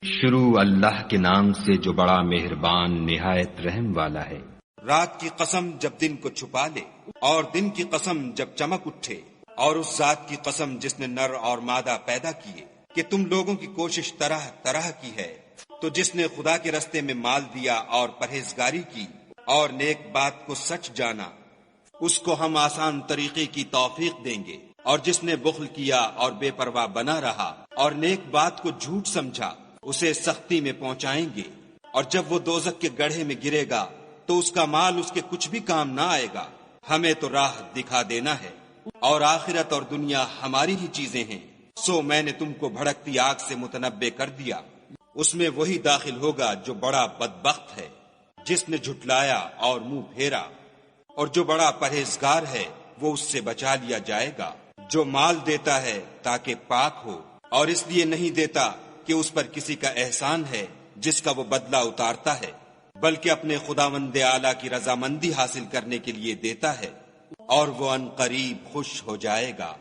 شروع اللہ کے نام سے جو بڑا مہربان نہایت رحم والا ہے۔ رات کی قسم جب دن کو چھپا لے، اور دن کی قسم جب چمک اٹھے، اور اس ذات کی قسم جس نے نر اور مادہ پیدا کیے کہ تم لوگوں کی کوشش طرح طرح کی ہے، تو جس نے خدا کے رستے میں مال دیا اور پرہیزگاری کی اور نیک بات کو سچ جانا، اس کو ہم آسان طریقے کی توفیق دیں گے، اور جس نے بخل کیا اور بے پرواہ بنا رہا اور نیک بات کو جھوٹ سمجھا، اسے سختی میں پہنچائیں گے، اور جب وہ دوزخ کے گڑھے میں گرے گا تو اس کا مال اس کے کچھ بھی کام نہ آئے گا۔ ہمیں تو راہ دکھا دینا ہے، اور آخرت اور دنیا ہماری ہی چیزیں ہیں، سو میں نے تم کو بھڑکتی آگ سے متنبع کر دیا، اس میں وہی داخل ہوگا جو بڑا بدبخت ہے، جس نے جھٹلایا اور منہ پھیرا، اور جو بڑا پرہیزگار ہے وہ اس سے بچا لیا جائے گا۔ جو مال دیتا ہے تاکہ پاک ہو، اور اس لیے نہیں دیتا کہ اس پر کسی کا احسان ہے جس کا وہ بدلہ اتارتا ہے، بلکہ اپنے خداوند اعلیٰ کی رضامندی حاصل کرنے کے لیے دیتا ہے، اور وہ ان قریب خوش ہو جائے گا۔